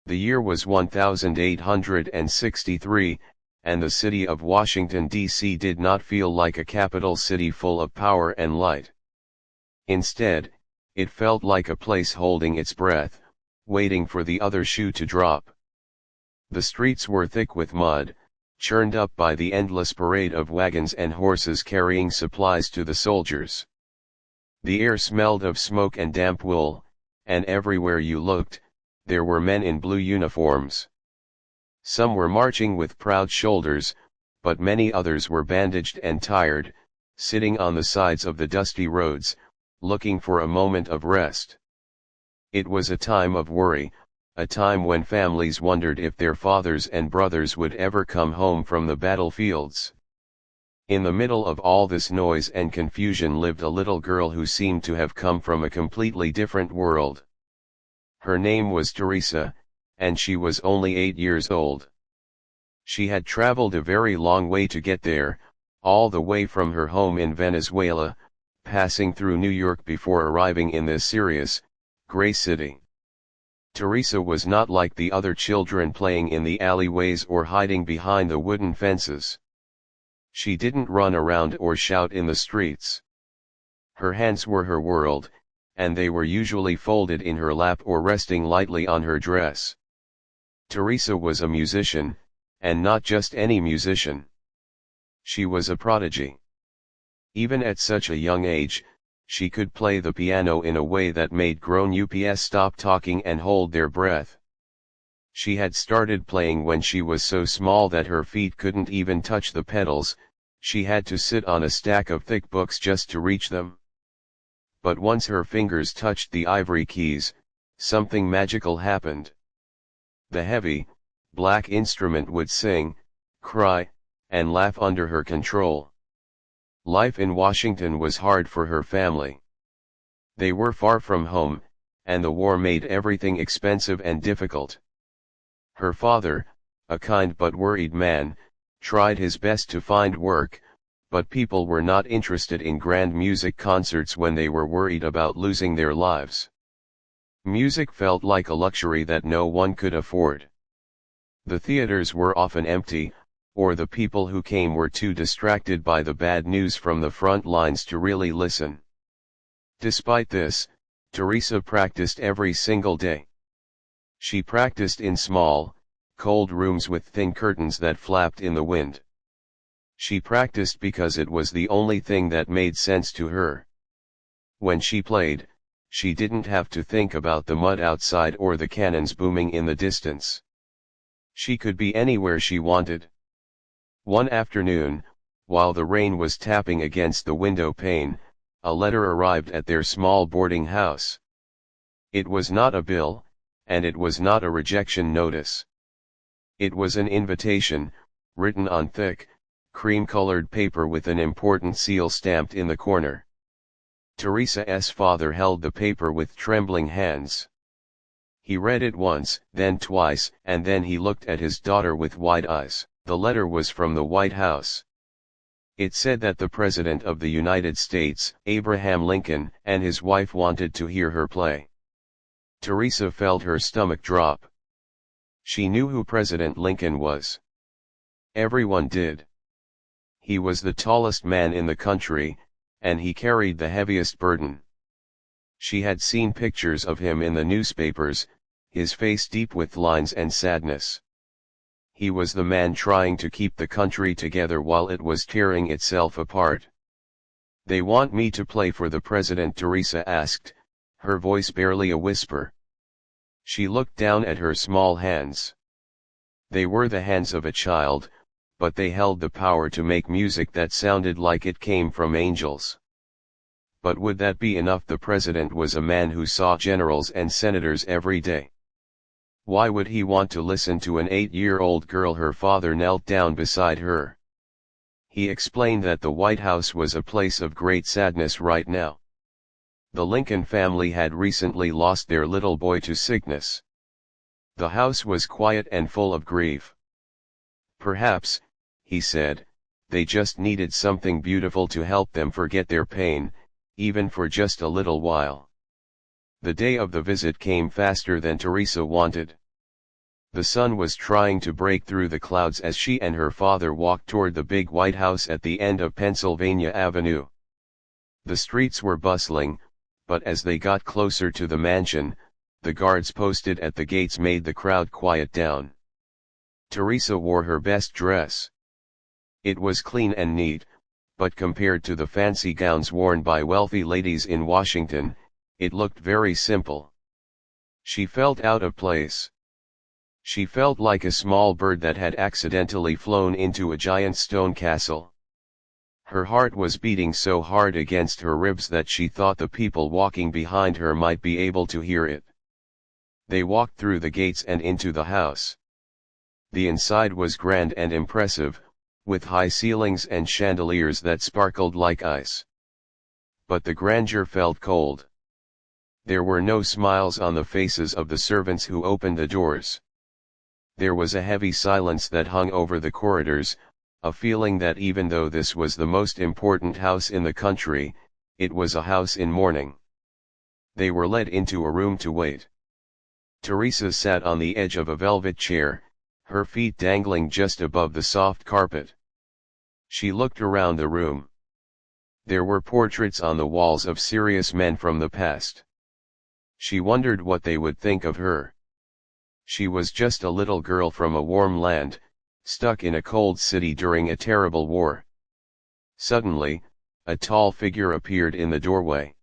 The year was 1863, and the city of Washington, D.C. did not feel like a capital city full of power and light. Instead, it felt like a place holding its breath, waiting for the other shoe to drop. The streets were thick with mud, churned up by the endless parade of wagons and horses carrying supplies to the soldiers. The air smelled of smoke and damp wool, and everywhere you looked, there were men in blue uniforms. Some were marching with proud shoulders, but many others were bandaged and tired, sitting on the sides of the dusty roads, looking for a moment of rest. It was a time of worry, a time when families wondered if their fathers and brothers would ever come home from the battlefields. In the middle of all this noise and confusion lived a little girl who seemed to have come from a completely different world. Her name was Teresa, and she was only 8 years old. She had traveled a very long way to get there, all the way from her home in Venezuela, passing through New York before arriving in this serious, gray city. Teresa was not like the other children playing in the alleyways or hiding behind the wooden fences. She didn't run around or shout in the streets. Her hands were her world, and they were usually folded in her lap or resting lightly on her dress. Teresa was a musician, and not just any musician. She was a prodigy. Even at such a young age, she could play the piano in a way that made grown-ups stop talking and hold their breath. She had started playing when she was so small that her feet couldn't even touch the pedals, she had to sit on a stack of thick books just to reach them. But once her fingers touched the ivory keys, something magical happened. The heavy, black instrument would sing, cry, and laugh under her control. Life in Washington was hard for her family. They were far from home, and the war made everything expensive and difficult. Her father, a kind but worried man, tried his best to find work, but people were not interested in grand music concerts when they were worried about losing their lives. Music felt like a luxury that no one could afford. The theaters were often empty, or the people who came were too distracted by the bad news from the front lines to really listen. Despite this, Teresa practiced every single day. She practiced in small, cold rooms with thin curtains that flapped in the wind. She practiced because it was the only thing that made sense to her. When she played, she didn't have to think about the mud outside or the cannons booming in the distance. She could be anywhere she wanted. One afternoon, while the rain was tapping against the window pane, a letter arrived at their small boarding house. It was not a bill, and it was not a rejection notice. It was an invitation, written on thick, cream-colored paper with an important seal stamped in the corner. Teresa's father held the paper with trembling hands. He read it once, then twice, and then he looked at his daughter with wide eyes. The letter was from the White House. It said that the President of the United States, Abraham Lincoln, and his wife wanted to hear her play. Teresa felt her stomach drop. She knew who President Lincoln was. Everyone did. He was the tallest man in the country, and he carried the heaviest burden. She had seen pictures of him in the newspapers, his face deep with lines and sadness. He was the man trying to keep the country together while it was tearing itself apart. "They want me to play for the president?" Teresa asked, her voice barely a whisper. She looked down at her small hands. They were the hands of a child, but they held the power to make music that sounded like it came from angels. But would that be enough? The president was a man who saw generals and senators every day. Why would he want to listen to an 8-year-old girl? Her father knelt down beside her. He explained that the White House was a place of great sadness right now. The Lincoln family had recently lost their little boy to sickness. The house was quiet and full of grief. Perhaps, he said, they just needed something beautiful to help them forget their pain, even for just a little while. The day of the visit came faster than Teresa wanted. The sun was trying to break through the clouds as she and her father walked toward the big White House at the end of Pennsylvania Avenue. The streets were bustling, but as they got closer to the mansion, the guards posted at the gates made the crowd quiet down. Teresa wore her best dress. It was clean and neat, but compared to the fancy gowns worn by wealthy ladies in Washington, it looked very simple. She felt out of place. She felt like a small bird that had accidentally flown into a giant stone castle. Her heart was beating so hard against her ribs that she thought the people walking behind her might be able to hear it. They walked through the gates and into the house. The inside was grand and impressive, with high ceilings and chandeliers that sparkled like ice. But the grandeur felt cold. There were no smiles on the faces of the servants who opened the doors. There was a heavy silence that hung over the corridors, a feeling that even though this was the most important house in the country, it was a house in mourning. They were led into a room to wait. Teresa sat on the edge of a velvet chair, her feet dangling just above the soft carpet. She looked around the room. There were portraits on the walls of serious men from the past. She wondered what they would think of her. She was just a little girl from a warm land, stuck in a cold city during a terrible war. Suddenly, a tall figure appeared in the doorway.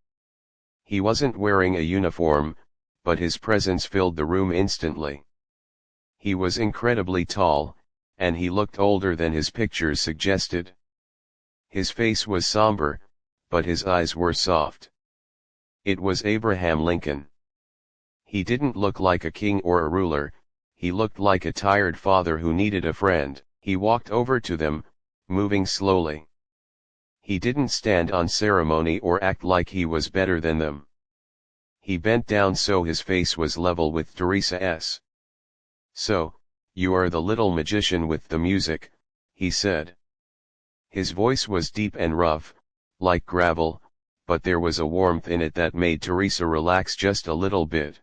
He wasn't wearing a uniform, but his presence filled the room instantly. He was incredibly tall, and he looked older than his pictures suggested. His face was somber, but his eyes were soft. It was Abraham Lincoln. He didn't look like a king or a ruler, he looked like a tired father who needed a friend. He walked over to them, moving slowly. He didn't stand on ceremony or act like he was better than them. He bent down so his face was level with Teresa's. "So, you are the little magician with the music," he said. His voice was deep and rough, like gravel, but there was a warmth in it that made Teresa relax just a little bit.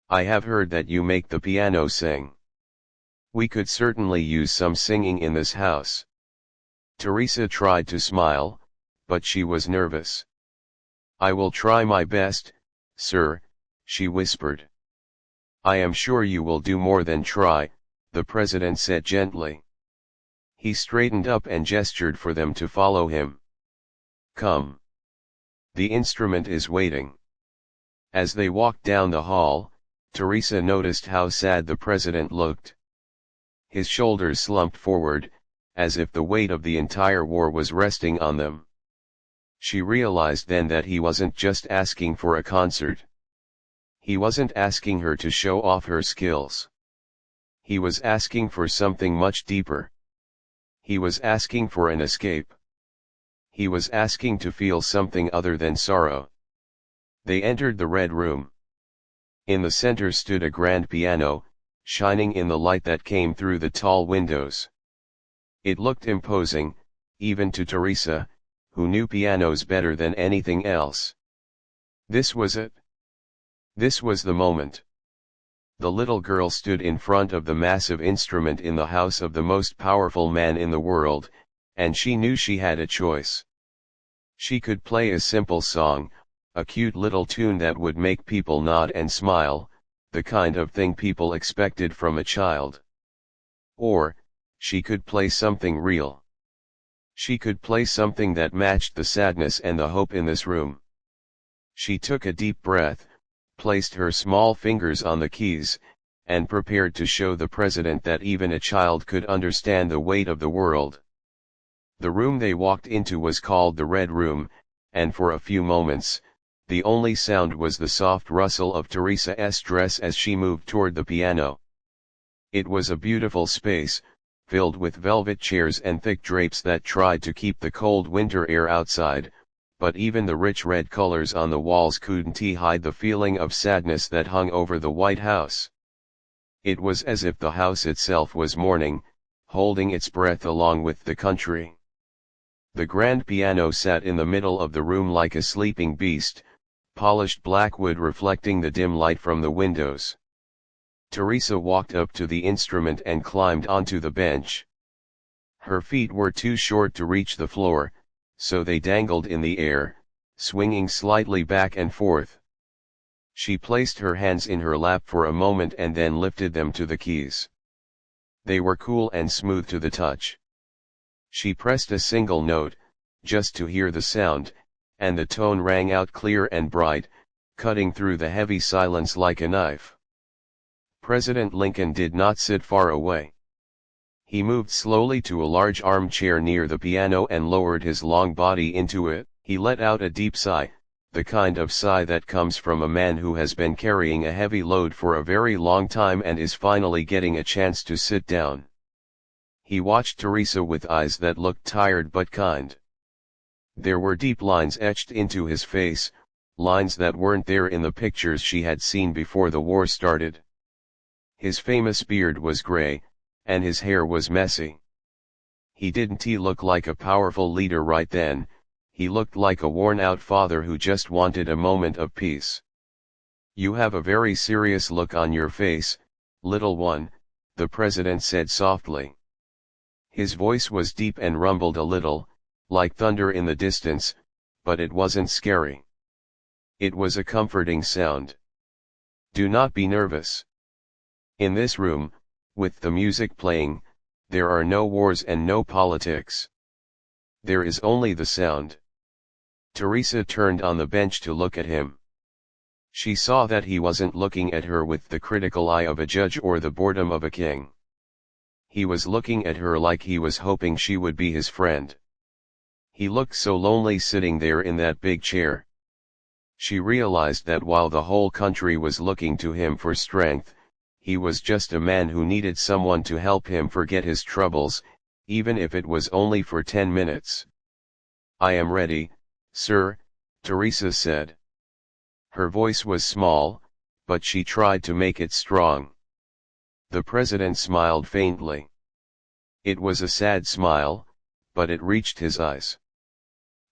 "I have heard that you make the piano sing. We could certainly use some singing in this house." Teresa tried to smile, but she was nervous. "I will try my best, sir," she whispered. "I am sure you will do more than try," the president said gently. He straightened up and gestured for them to follow him. "Come. The instrument is waiting." As they walked down the hall, Teresa noticed how sad the president looked. His shoulders slumped forward, as if the weight of the entire war was resting on them. She realized then that he wasn't just asking for a concert. He wasn't asking her to show off her skills. He was asking for something much deeper. He was asking for an escape. He was asking to feel something other than sorrow. They entered the red room. In the center stood a grand piano, shining in the light that came through the tall windows. It looked imposing, even to Teresa, who knew pianos better than anything else. This was it. This was the moment. The little girl stood in front of the massive instrument in the house of the most powerful man in the world, and she knew she had a choice. She could play a simple song, a cute little tune that would make people nod and smile, the kind of thing people expected from a child. Or, she could play something real. She could play something that matched the sadness and the hope in this room. She took a deep breath, placed her small fingers on the keys, and prepared to show the president that even a child could understand the weight of the world. The room they walked into was called the Red Room, and for a few moments, the only sound was the soft rustle of Teresa's dress as she moved toward the piano. It was a beautiful space, filled with velvet chairs and thick drapes that tried to keep the cold winter air outside, but even the rich red colors on the walls couldn't hide the feeling of sadness that hung over the White House. It was as if the house itself was mourning, holding its breath along with the country. The grand piano sat in the middle of the room like a sleeping beast, polished black wood reflecting the dim light from the windows. Teresa walked up to the instrument and climbed onto the bench. Her feet were too short to reach the floor, so they dangled in the air, swinging slightly back and forth. She placed her hands in her lap for a moment and then lifted them to the keys. They were cool and smooth to the touch. She pressed a single note, just to hear the sound, and the tone rang out clear and bright, cutting through the heavy silence like a knife. President Lincoln did not sit far away. He moved slowly to a large armchair near the piano and lowered his long body into it. He let out a deep sigh, the kind of sigh that comes from a man who has been carrying a heavy load for a very long time and is finally getting a chance to sit down. He watched Teresa with eyes that looked tired but kind. There were deep lines etched into his face, lines that weren't there in the pictures she had seen before the war started. His famous beard was gray, and his hair was messy. He didn't look like a powerful leader right then, he looked like a worn-out father who just wanted a moment of peace. "You have a very serious look on your face, little one," the president said softly. His voice was deep and rumbled a little, like thunder in the distance, but it wasn't scary. It was a comforting sound. "Do not be nervous. In this room, with the music playing, there are no wars and no politics. There is only the sound." Teresa turned on the bench to look at him. She saw that he wasn't looking at her with the critical eye of a judge or the boredom of a king. He was looking at her like he was hoping she would be his friend. He looked so lonely sitting there in that big chair. She realized that while the whole country was looking to him for strength, he was just a man who needed someone to help him forget his troubles, even if it was only for 10 minutes. "I am ready, sir," Teresa said. Her voice was small, but she tried to make it strong. The president smiled faintly. It was a sad smile, but it reached his eyes.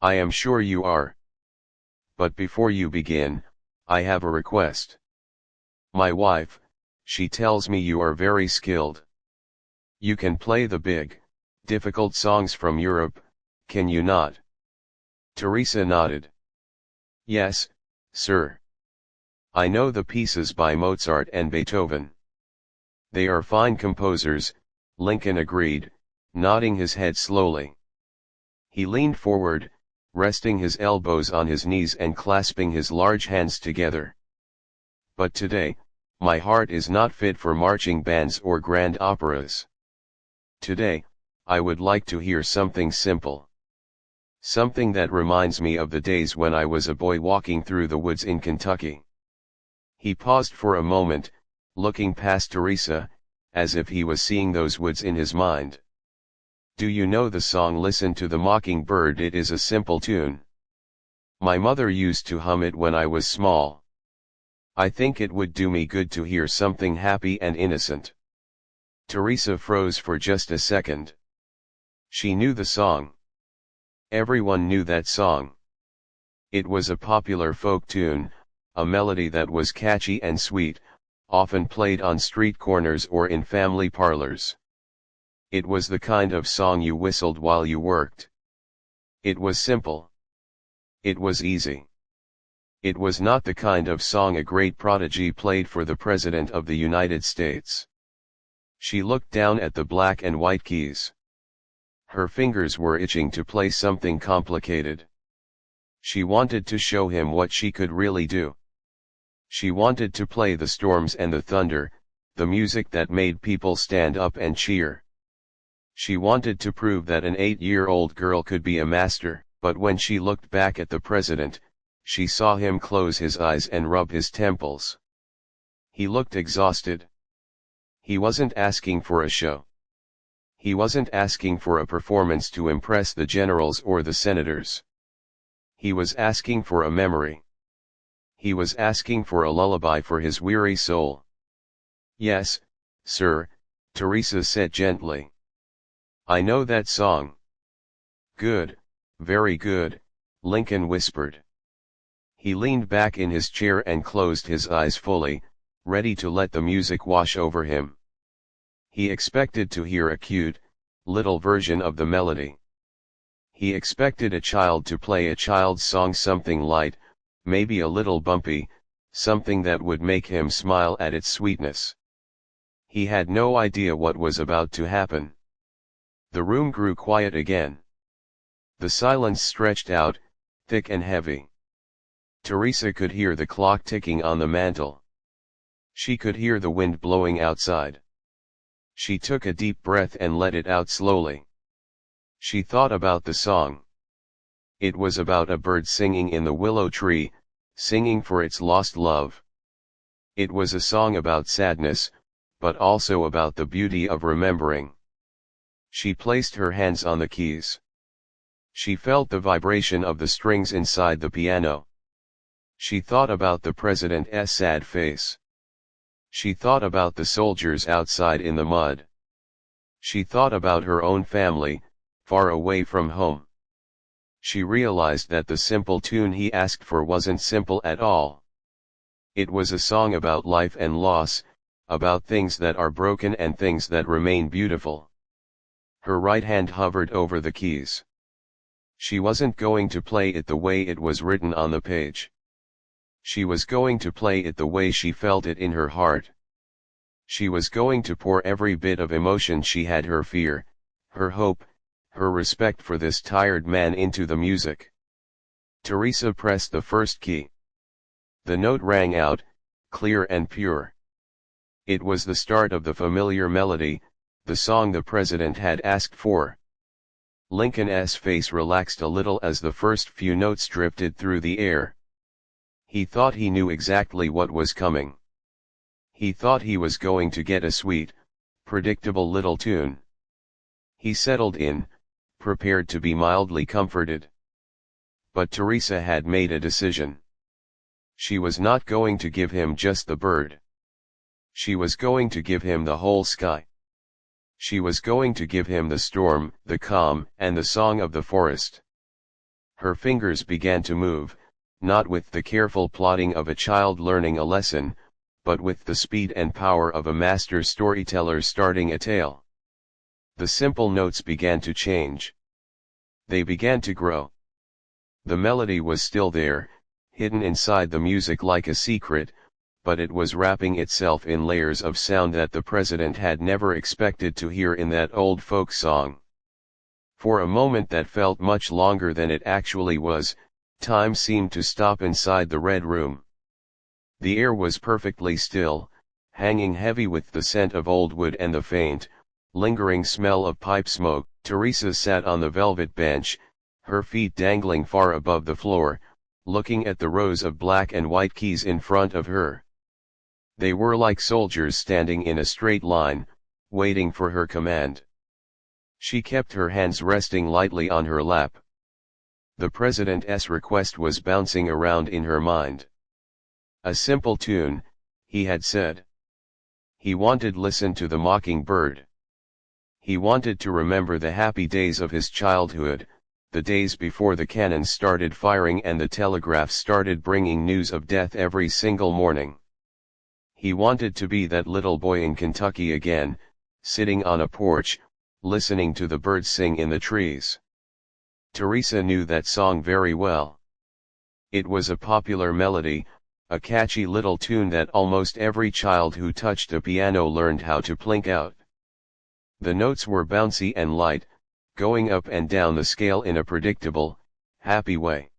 "I am sure you are. But before you begin, I have a request. My wife, she tells me you are very skilled. You can play the big, difficult songs from Europe, can you not?" Teresa nodded. "Yes, sir. I know the pieces by Mozart and Beethoven." "They are fine composers," Lincoln agreed, nodding his head slowly. He leaned forward, resting his elbows on his knees and clasping his large hands together. "But today, my heart is not fit for marching bands or grand operas. Today, I would like to hear something simple. Something that reminds me of the days when I was a boy walking through the woods in Kentucky." He paused for a moment, looking past Teresa, as if he was seeing those woods in his mind. "Do you know the song 'Listen to the Mockingbird'? It is a simple tune. My mother used to hum it when I was small. I think it would do me good to hear something happy and innocent." Teresa froze for just a second. She knew the song. Everyone knew that song. It was a popular folk tune, a melody that was catchy and sweet, often played on street corners or in family parlors. It was the kind of song you whistled while you worked. It was simple. It was easy. It was not the kind of song a great prodigy played for the President of the United States. She looked down at the black and white keys. Her fingers were itching to play something complicated. She wanted to show him what she could really do. She wanted to play the storms and the thunder, the music that made people stand up and cheer. She wanted to prove that an 8-year-old girl could be a master, but when she looked back at the president, she saw him close his eyes and rub his temples. He looked exhausted. He wasn't asking for a show. He wasn't asking for a performance to impress the generals or the senators. He was asking for a memory. He was asking for a lullaby for his weary soul. "Yes, sir," Teresa said gently. "I know that song." "Good, very good," Lincoln whispered. He leaned back in his chair and closed his eyes fully, ready to let the music wash over him. He expected to hear a cute, little version of the melody. He expected a child to play a child's song, something light, maybe a little bumpy, something that would make him smile at its sweetness. He had no idea what was about to happen. The room grew quiet again. The silence stretched out, thick and heavy. Teresa could hear the clock ticking on the mantel. She could hear the wind blowing outside. She took a deep breath and let it out slowly. She thought about the song. It was about a bird singing in the willow tree, singing for its lost love. It was a song about sadness, but also about the beauty of remembering. She placed her hands on the keys. She felt the vibration of the strings inside the piano. She thought about the president's sad face. She thought about the soldiers outside in the mud. She thought about her own family, far away from home. She realized that the simple tune he asked for wasn't simple at all. It was a song about life and loss, about things that are broken and things that remain beautiful. Her right hand hovered over the keys. She wasn't going to play it the way it was written on the page. She was going to play it the way she felt it in her heart. She was going to pour every bit of emotion she had, her fear, her hope, her respect for this tired man, into the music. Teresa pressed the first key. The note rang out, clear and pure. It was the start of the familiar melody, the song the president had asked for. Lincoln's face relaxed a little as the first few notes drifted through the air. He thought he knew exactly what was coming. He thought he was going to get a sweet, predictable little tune. He settled in, prepared to be mildly comforted. But Teresa had made a decision. She was not going to give him just the bird. She was going to give him the whole sky. She was going to give him the storm, the calm, and the song of the forest. Her fingers began to move, not with the careful plodding of a child learning a lesson, but with the speed and power of a master storyteller starting a tale. The simple notes began to change. They began to grow. The melody was still there, hidden inside the music like a secret, but it was wrapping itself in layers of sound that the president had never expected to hear in that old folk song. For a moment that felt much longer than it actually was, time seemed to stop inside the red room. The air was perfectly still, hanging heavy with the scent of old wood and the faint, lingering smell of pipe smoke. Teresa sat on the velvet bench, her feet dangling far above the floor, looking at the rows of black and white keys in front of her. They were like soldiers standing in a straight line, waiting for her command. She kept her hands resting lightly on her lap. The president's request was bouncing around in her mind. A simple tune, he had said. He wanted listen to the mockingbird. He wanted to remember the happy days of his childhood, the days before the cannons started firing and the telegraph started bringing news of death every single morning. He wanted to be that little boy in Kentucky again, sitting on a porch, listening to the birds sing in the trees. Teresa knew that song very well. It was a popular melody, a catchy little tune that almost every child who touched a piano learned how to plink out. The notes were bouncy and light, going up and down the scale in a predictable, happy way.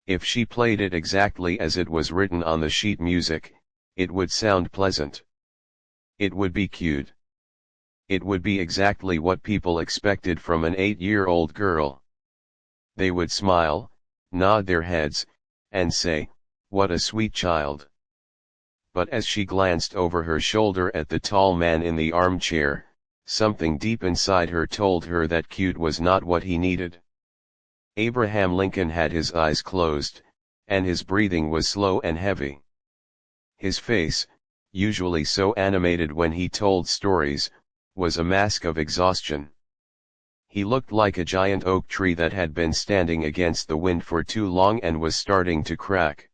If she played it exactly as it was written on the sheet music, it would sound pleasant. It would be cute. It would be exactly what people expected from an 8-year-old girl. They would smile, nod their heads, and say, "What a sweet child." But as she glanced over her shoulder at the tall man in the armchair, something deep inside her told her that cute was not what he needed. Abraham Lincoln had his eyes closed, and his breathing was slow and heavy. His face, usually so animated when he told stories, was a mask of exhaustion. He looked like a giant oak tree that had been standing against the wind for too long and was starting to crack.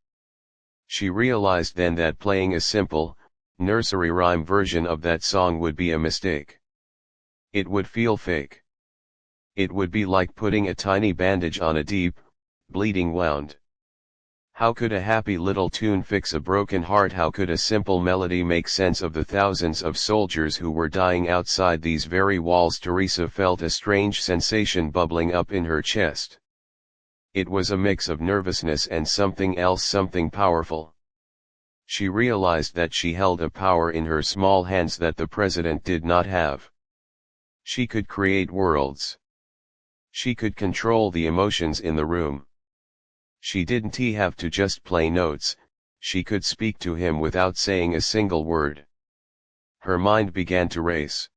She realized then that playing a simple, nursery rhyme version of that song would be a mistake. It would feel fake. It would be like putting a tiny bandage on a deep, bleeding wound. How could a happy little tune fix a broken heart? How could a simple melody make sense of the thousands of soldiers who were dying outside these very walls? Teresa felt a strange sensation bubbling up in her chest. It was a mix of nervousness and something else, something powerful. She realized that she held a power in her small hands that the president did not have. She could create worlds. She could control the emotions in the room. She didn't have to just play notes, she could speak to him without saying a single word. Her mind began to race.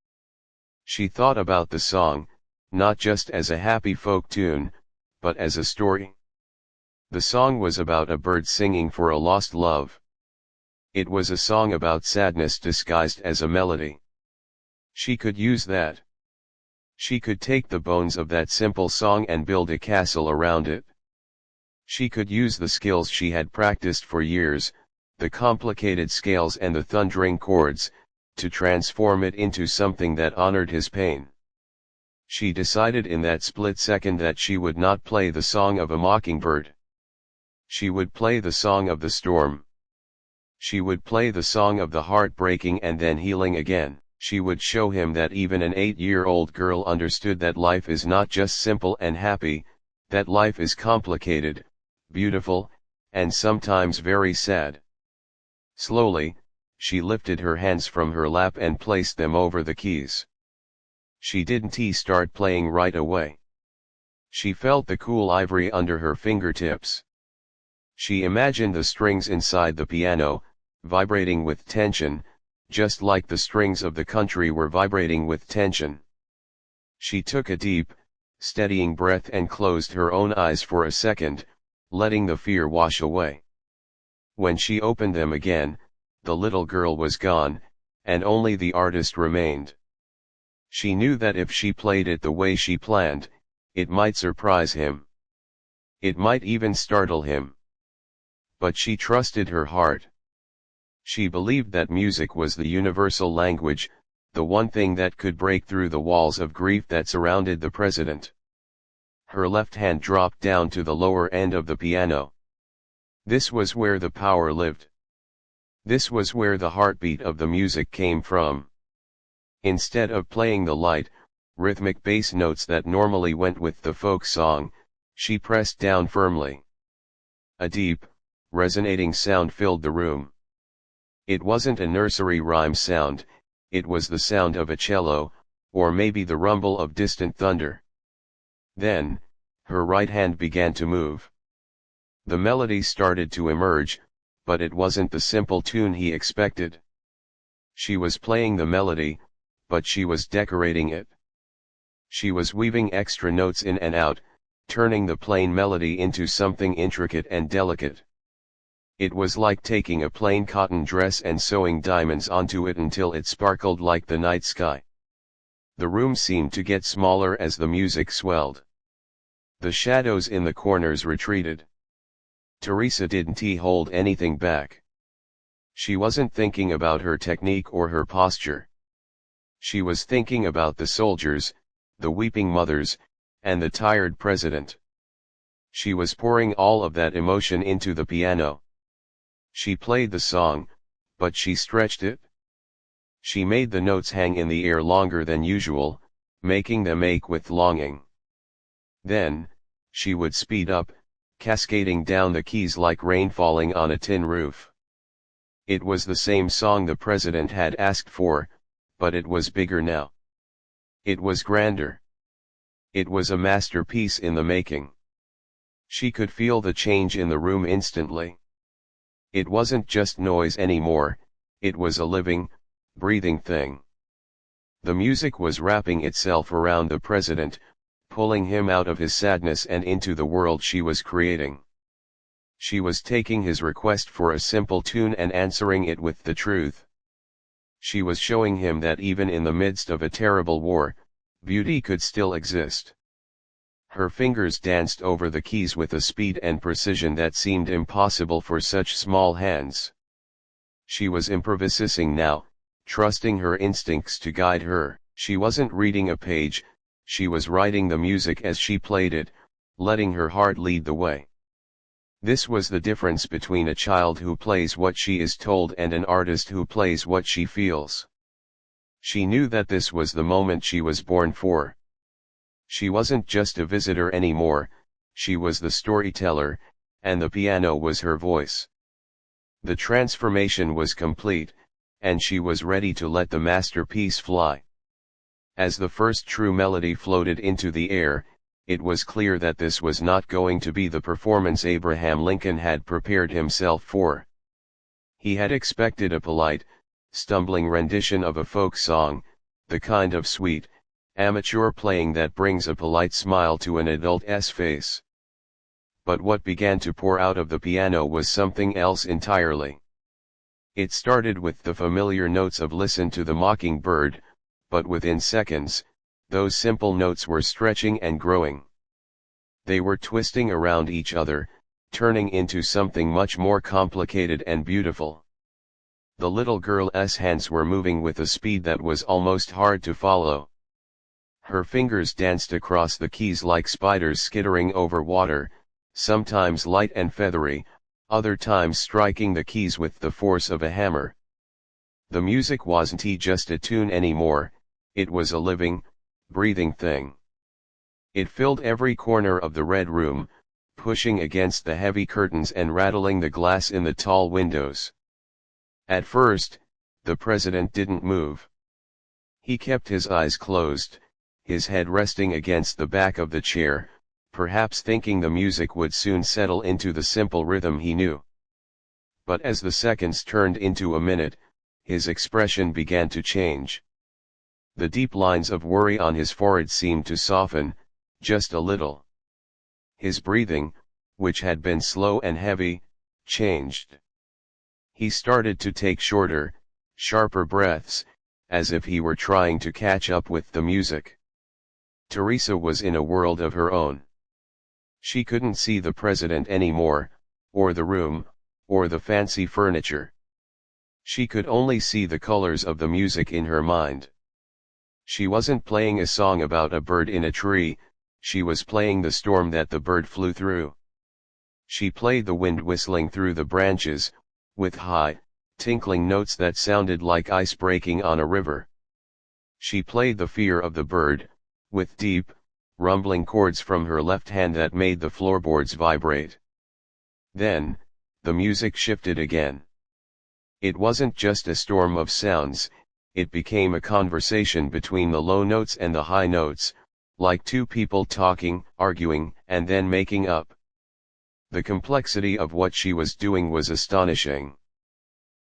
She thought about the song, not just as a happy folk tune, but as a story. The song was about a bird singing for a lost love. It was a song about sadness disguised as a melody. She could use that. She could take the bones of that simple song and build a castle around it. She could use the skills she had practiced for years, the complicated scales and the thundering chords, to transform it into something that honored his pain. She decided in that split second that she would not play the song of a mockingbird. She would play the song of the storm. She would play the song of the heart breaking and then healing again. She would show him that even an 8-year-old girl understood that life is not just simple and happy, that life is complicated, beautiful, and sometimes very sad. Slowly, she lifted her hands from her lap and placed them over the keys. She didn't start playing right away. She felt the cool ivory under her fingertips. She imagined the strings inside the piano, vibrating with tension, just like the strings of the country were vibrating with tension. She took a deep, steadying breath and closed her own eyes for a second, letting the fear wash away. When she opened them again, the little girl was gone, and only the artist remained. She knew that if she played it the way she planned, it might surprise him. It might even startle him. But she trusted her heart. She believed that music was the universal language, the one thing that could break through the walls of grief that surrounded the president. Her left hand dropped down to the lower end of the piano. This was where the power lived. This was where the heartbeat of the music came from. Instead of playing the light, rhythmic bass notes that normally went with the folk song, she pressed down firmly. A deep, resonating sound filled the room. It wasn't a nursery rhyme sound, it was the sound of a cello, or maybe the rumble of distant thunder. Then, her right hand began to move. The melody started to emerge, but it wasn't the simple tune he expected. She was playing the melody, but she was decorating it. She was weaving extra notes in and out, turning the plain melody into something intricate and delicate. It was like taking a plain cotton dress and sewing diamonds onto it until it sparkled like the night sky. The room seemed to get smaller as the music swelled. The shadows in the corners retreated. Teresa didn't hold anything back. She wasn't thinking about her technique or her posture. She was thinking about the soldiers, the weeping mothers, and the tired president. She was pouring all of that emotion into the piano. She played the song, but she stretched it. She made the notes hang in the air longer than usual, making them ache with longing. Then, she would speed up, cascading down the keys like rain falling on a tin roof. It was the same song the president had asked for, but it was bigger now. It was grander. It was a masterpiece in the making. She could feel the change in the room instantly. It wasn't just noise anymore, it was a living, breathing thing. The music was wrapping itself around the president, pulling him out of his sadness and into the world she was creating. She was taking his request for a simple tune and answering it with the truth. She was showing him that even in the midst of a terrible war, beauty could still exist. Her fingers danced over the keys with a speed and precision that seemed impossible for such small hands. She was improvising now, trusting her instincts to guide her. She wasn't reading a page, she was writing the music as she played it, letting her heart lead the way. This was the difference between a child who plays what she is told and an artist who plays what she feels. She knew that this was the moment she was born for. She wasn't just a visitor anymore, she was the storyteller, and the piano was her voice. The transformation was complete, and she was ready to let the masterpiece fly. As the first true melody floated into the air, it was clear that this was not going to be the performance Abraham Lincoln had prepared himself for. He had expected a polite, stumbling rendition of a folk song, the kind of sweet, amateur playing that brings a polite smile to an adult's face. But what began to pour out of the piano was something else entirely. It started with the familiar notes of "Listen to the Mockingbird," but within seconds, those simple notes were stretching and growing. They were twisting around each other, turning into something much more complicated and beautiful. The little girl's hands were moving with a speed that was almost hard to follow. Her fingers danced across the keys like spiders skittering over water, sometimes light and feathery, other times striking the keys with the force of a hammer. The music wasn't just a tune anymore, it was a living, breathing thing. It filled every corner of the red room, pushing against the heavy curtains and rattling the glass in the tall windows. At first, the president didn't move. He kept his eyes closed, his head resting against the back of the chair, perhaps thinking the music would soon settle into the simple rhythm he knew. But as the seconds turned into a minute, his expression began to change. The deep lines of worry on his forehead seemed to soften, just a little. His breathing, which had been slow and heavy, changed. He started to take shorter, sharper breaths, as if he were trying to catch up with the music. Teresa was in a world of her own. She couldn't see the president anymore, or the room, or the fancy furniture. She could only see the colors of the music in her mind. She wasn't playing a song about a bird in a tree, she was playing the storm that the bird flew through. She played the wind whistling through the branches, with high, tinkling notes that sounded like ice breaking on a river. She played the fear of the bird, with deep, rumbling chords from her left hand that made the floorboards vibrate. Then, the music shifted again. It wasn't just a storm of sounds, it became a conversation between the low notes and the high notes, like two people talking, arguing, and then making up. The complexity of what she was doing was astonishing.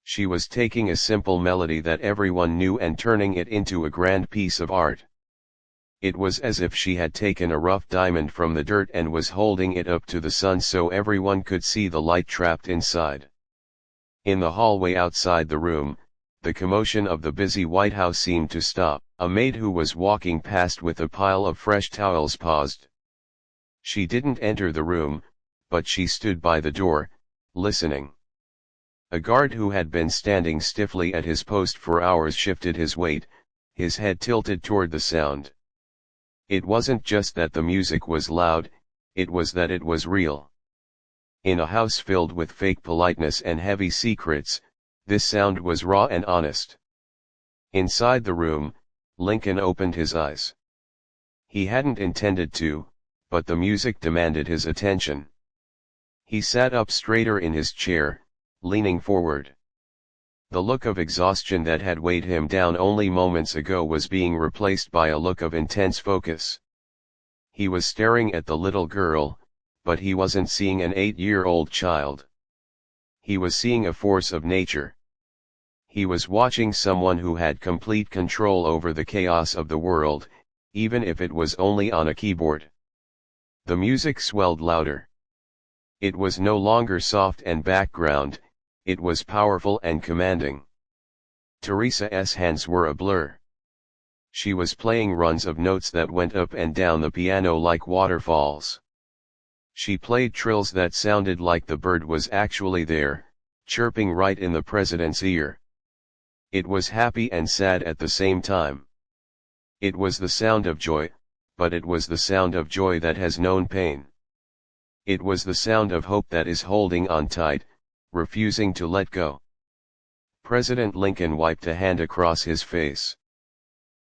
She was taking a simple melody that everyone knew and turning it into a grand piece of art. It was as if she had taken a rough diamond from the dirt and was holding it up to the sun so everyone could see the light trapped inside. In the hallway outside the room, the commotion of the busy White House seemed to stop. A maid who was walking past with a pile of fresh towels paused. She didn't enter the room, but she stood by the door, listening. A guard who had been standing stiffly at his post for hours shifted his weight, his head tilted toward the sound. It wasn't just that the music was loud, it was that it was real. In a house filled with fake politeness and heavy secrets, this sound was raw and honest. Inside the room, Lincoln opened his eyes. He hadn't intended to, but the music demanded his attention. He sat up straighter in his chair, leaning forward. The look of exhaustion that had weighed him down only moments ago was being replaced by a look of intense focus. He was staring at the little girl, but he wasn't seeing an 8-year-old child. He was seeing a force of nature. He was watching someone who had complete control over the chaos of the world, even if it was only on a keyboard. The music swelled louder. It was no longer soft and background, it was powerful and commanding. Teresa's hands were a blur. She was playing runs of notes that went up and down the piano like waterfalls. She played trills that sounded like the bird was actually there, chirping right in the president's ear. It was happy and sad at the same time. It was the sound of joy, but it was the sound of joy that has known pain. It was the sound of hope that is holding on tight, refusing to let go. President Lincoln wiped a hand across his face.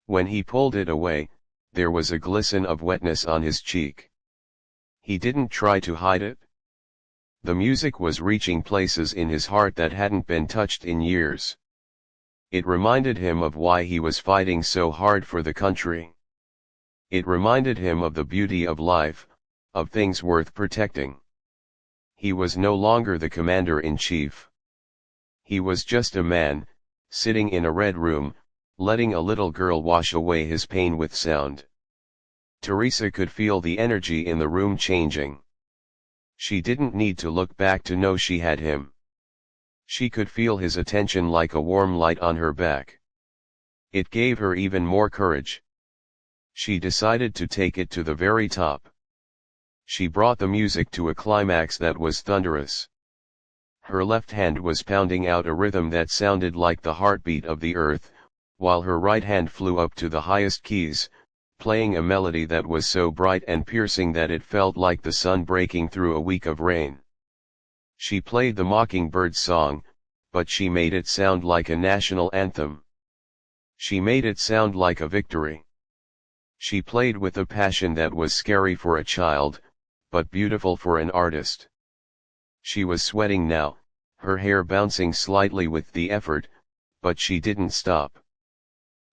When he pulled it away, there was a glisten of wetness on his cheek. He didn't try to hide it. The music was reaching places in his heart that hadn't been touched in years. It reminded him of why he was fighting so hard for the country. It reminded him of the beauty of life, of things worth protecting. He was no longer the commander-in-chief. He was just a man, sitting in a red room, letting a little girl wash away his pain with sound. Teresa could feel the energy in the room changing. She didn't need to look back to know she had him. She could feel his attention like a warm light on her back. It gave her even more courage. She decided to take it to the very top. She brought the music to a climax that was thunderous. Her left hand was pounding out a rhythm that sounded like the heartbeat of the earth, while her right hand flew up to the highest keys, playing a melody that was so bright and piercing that it felt like the sun breaking through a week of rain. She played the Mockingbird's song, but she made it sound like a national anthem. She made it sound like a victory. She played with a passion that was scary for a child, but beautiful for an artist. She was sweating now, her hair bouncing slightly with the effort, but she didn't stop.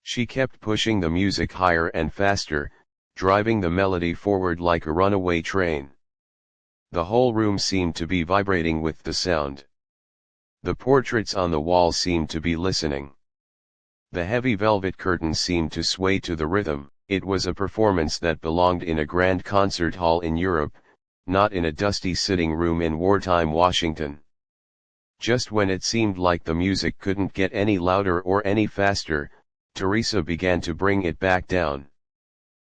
She kept pushing the music higher and faster, driving the melody forward like a runaway train. The whole room seemed to be vibrating with the sound. The portraits on the wall seemed to be listening. The heavy velvet curtains seemed to sway to the rhythm. It was a performance that belonged in a grand concert hall in Europe, not in a dusty sitting room in wartime Washington. Just when it seemed like the music couldn't get any louder or any faster, Teresa began to bring it back down.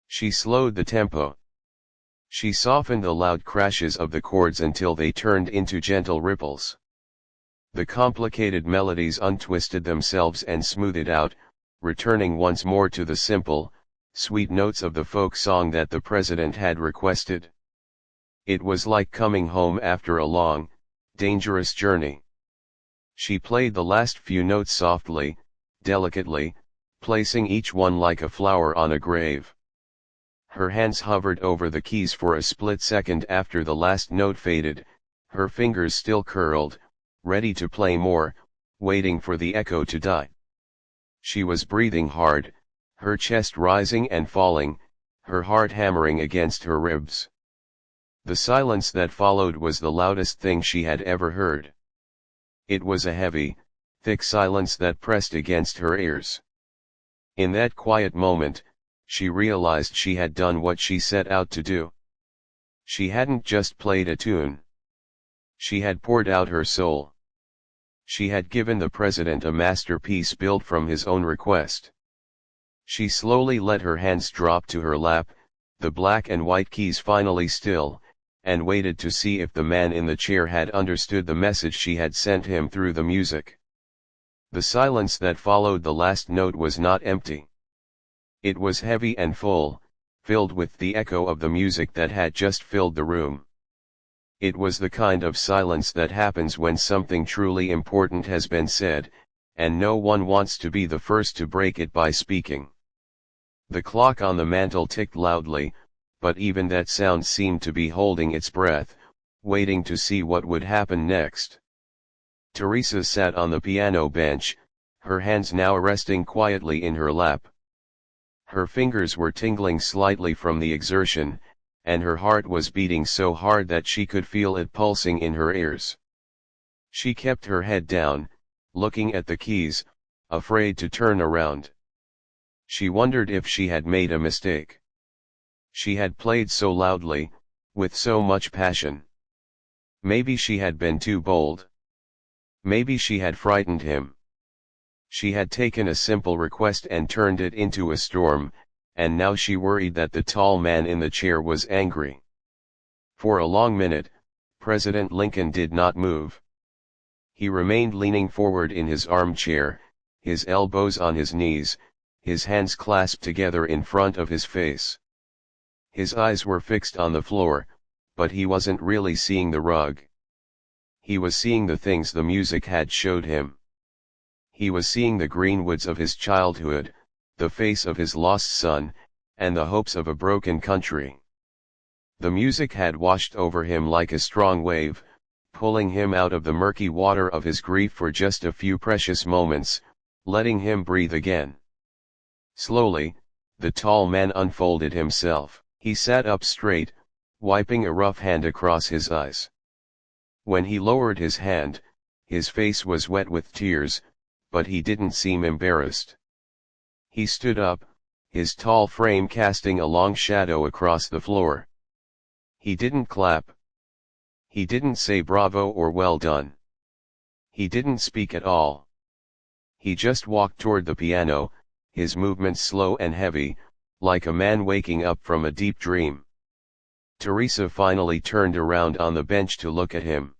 She slowed the tempo. She softened the loud crashes of the chords until they turned into gentle ripples. The complicated melodies untwisted themselves and smoothed out, returning once more to the simple, sweet notes of the folk song that the president had requested. It was like coming home after a long, dangerous journey. She played the last few notes softly, delicately, placing each one like a flower on a grave. Her hands hovered over the keys for a split second after the last note faded, her fingers still curled, ready to play more, waiting for the echo to die. She was breathing hard, her chest rising and falling, her heart hammering against her ribs. The silence that followed was the loudest thing she had ever heard. It was a heavy, thick silence that pressed against her ears. In that quiet moment, she realized she had done what she set out to do. She hadn't just played a tune. She had poured out her soul. She had given the president a masterpiece built from his own request. She slowly let her hands drop to her lap, the black and white keys finally still, and waited to see if the man in the chair had understood the message she had sent him through the music. The silence that followed the last note was not empty. It was heavy and full, filled with the echo of the music that had just filled the room. It was the kind of silence that happens when something truly important has been said, and no one wants to be the first to break it by speaking. The clock on the mantel ticked loudly, but even that sound seemed to be holding its breath, waiting to see what would happen next. Teresa sat on the piano bench, her hands now resting quietly in her lap. Her fingers were tingling slightly from the exertion, and her heart was beating so hard that she could feel it pulsing in her ears. She kept her head down, looking at the keys, afraid to turn around. She wondered if she had made a mistake. She had played so loudly, with so much passion. Maybe she had been too bold. Maybe she had frightened him. She had taken a simple request and turned it into a storm, and now she worried that the tall man in the chair was angry. For a long minute, President Lincoln did not move. He remained leaning forward in his armchair, his elbows on his knees, his hands clasped together in front of his face. His eyes were fixed on the floor, but he wasn't really seeing the rug. He was seeing the things the music had showed him. He was seeing the green woods of his childhood, the face of his lost son, and the hopes of a broken country. The music had washed over him like a strong wave, pulling him out of the murky water of his grief for just a few precious moments, letting him breathe again. Slowly, the tall man unfolded himself. He sat up straight, wiping a rough hand across his eyes. When he lowered his hand, his face was wet with tears, but he didn't seem embarrassed. He stood up, his tall frame casting a long shadow across the floor. He didn't clap. He didn't say bravo or well done. He didn't speak at all. He just walked toward the piano, his movements slow and heavy, like a man waking up from a deep dream. Teresa finally turned around on the bench to look at him.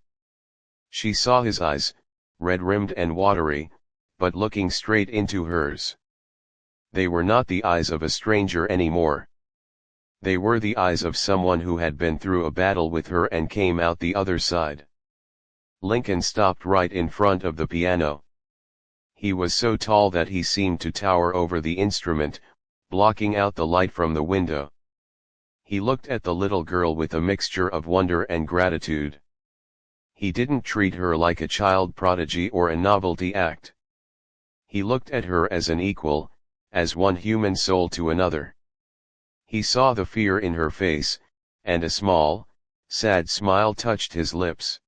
She saw his eyes, red-rimmed and watery, but looking straight into hers. They were not the eyes of a stranger anymore. They were the eyes of someone who had been through a battle with her and came out the other side. Lincoln stopped right in front of the piano. He was so tall that he seemed to tower over the instrument, blocking out the light from the window. He looked at the little girl with a mixture of wonder and gratitude. He didn't treat her like a child prodigy or a novelty act. He looked at her as an equal, as one human soul to another. He saw the fear in her face, and a small, sad smile touched his lips.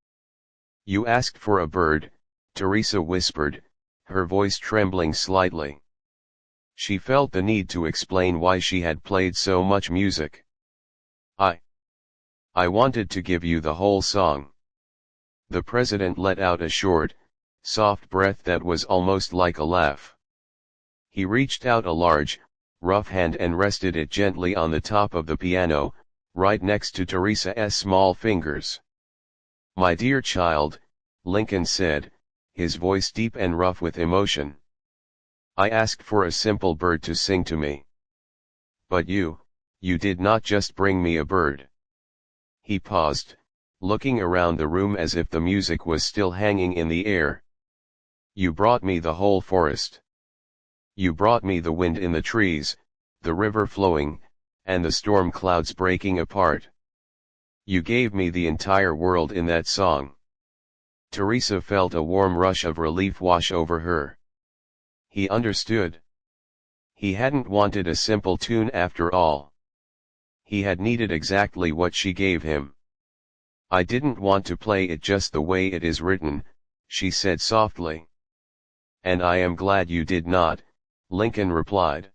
"You asked for a bird," Teresa whispered, her voice trembling slightly. She felt the need to explain why she had played so much music. I wanted to give you the whole song." The president let out a short, soft breath that was almost like a laugh. He reached out a large, rough hand and rested it gently on the top of the piano, right next to Teresa's small fingers. "My dear child," Lincoln said, his voice deep and rough with emotion. "I asked for a simple bird to sing to me. But you did not just bring me a bird." He paused, looking around the room as if the music was still hanging in the air. "You brought me the whole forest. You brought me the wind in the trees, the river flowing, and the storm clouds breaking apart. You gave me the entire world in that song." Teresa felt a warm rush of relief wash over her. He understood. He hadn't wanted a simple tune after all. He had needed exactly what she gave him. "I didn't want to play it just the way it is written," she said softly. "And I am glad you did not," Lincoln replied.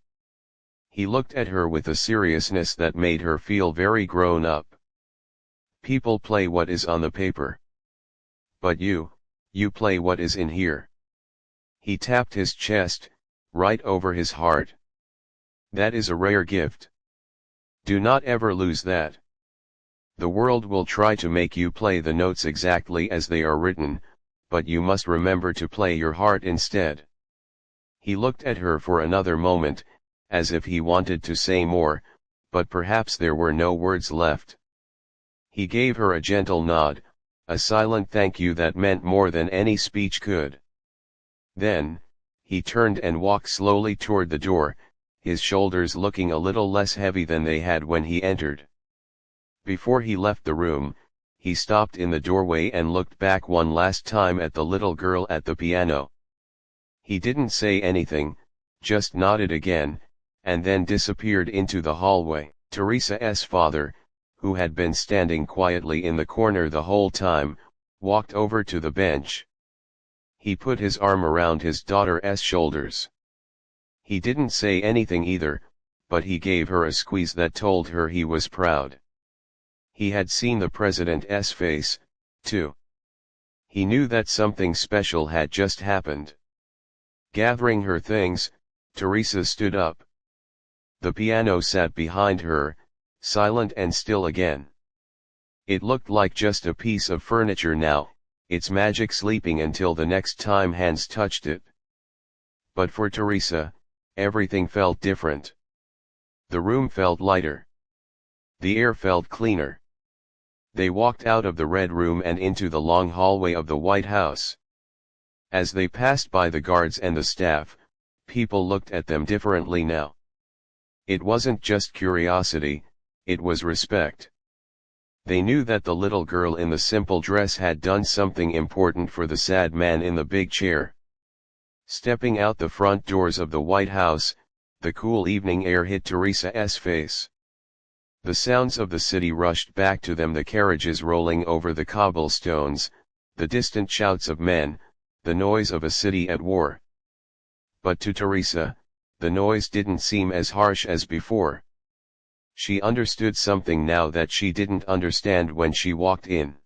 He looked at her with a seriousness that made her feel very grown up. "People play what is on the paper. But you play what is in here." He tapped his chest, right over his heart. "That is a rare gift. Do not ever lose that. The world will try to make you play the notes exactly as they are written, but you must remember to play your heart instead." He looked at her for another moment, as if he wanted to say more, but perhaps there were no words left. He gave her a gentle nod, a silent thank you that meant more than any speech could. Then, he turned and walked slowly toward the door, his shoulders looking a little less heavy than they had when he entered. Before he left the room, he stopped in the doorway and looked back one last time at the little girl at the piano. He didn't say anything, just nodded again, and then disappeared into the hallway. Teresa's father, who had been standing quietly in the corner the whole time, walked over to the bench. He put his arm around his daughter's shoulders. He didn't say anything either, but he gave her a squeeze that told her he was proud. He had seen the president's face, too. He knew that something special had just happened. Gathering her things, Teresa stood up. The piano sat behind her, silent and still again. It looked like just a piece of furniture now, its magic sleeping until the next time hands touched it. But for Teresa, everything felt different. The room felt lighter. The air felt cleaner. They walked out of the red room and into the long hallway of the White House. As they passed by the guards and the staff, people looked at them differently now. It wasn't just curiosity, it was respect. They knew that the little girl in the simple dress had done something important for the sad man in the big chair. Stepping out the front doors of the White House, the cool evening air hit Teresa's face. The sounds of the city rushed back to them, the carriages rolling over the cobblestones, the distant shouts of men, the noise of a city at war. But to Teresa, the noise didn't seem as harsh as before. She understood something now that she didn't understand when she walked in.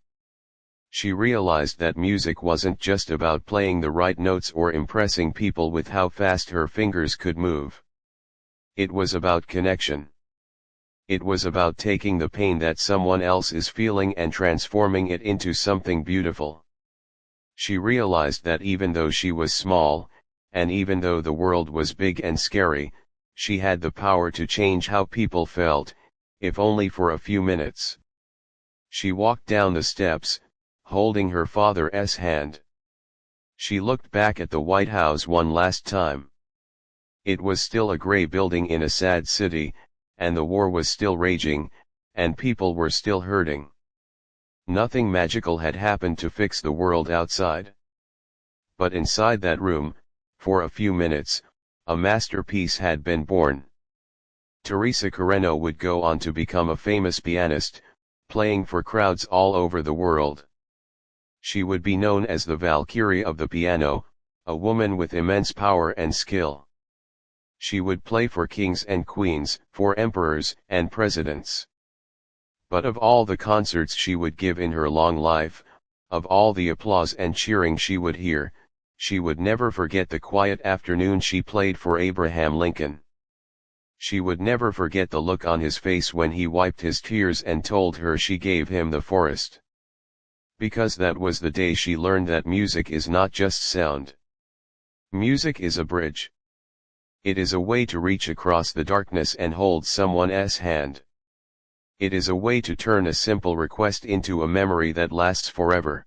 She realized that music wasn't just about playing the right notes or impressing people with how fast her fingers could move. It was about connection. It was about taking the pain that someone else is feeling and transforming it into something beautiful. She realized that even though she was small, and even though the world was big and scary, she had the power to change how people felt, if only for a few minutes. She walked down the steps, holding her father's hand. She looked back at the White House one last time. It was still a gray building in a sad city, and the war was still raging, and people were still hurting. Nothing magical had happened to fix the world outside. But inside that room, for a few minutes, a masterpiece had been born. Teresa Carreño would go on to become a famous pianist, playing for crowds all over the world. She would be known as the Valkyrie of the piano, a woman with immense power and skill. She would play for kings and queens, for emperors and presidents. But of all the concerts she would give in her long life, of all the applause and cheering she would hear, she would never forget the quiet afternoon she played for Abraham Lincoln. She would never forget the look on his face when he wiped his tears and told her she gave him the forest. Because that was the day she learned that music is not just sound. Music is a bridge. It is a way to reach across the darkness and hold someone's hand. It is a way to turn a simple request into a memory that lasts forever.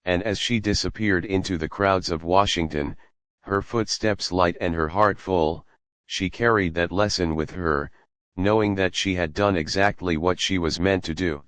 And as she disappeared into the crowds of Washington, her footsteps light and her heart full, she carried that lesson with her, knowing that she had done exactly what she was meant to do.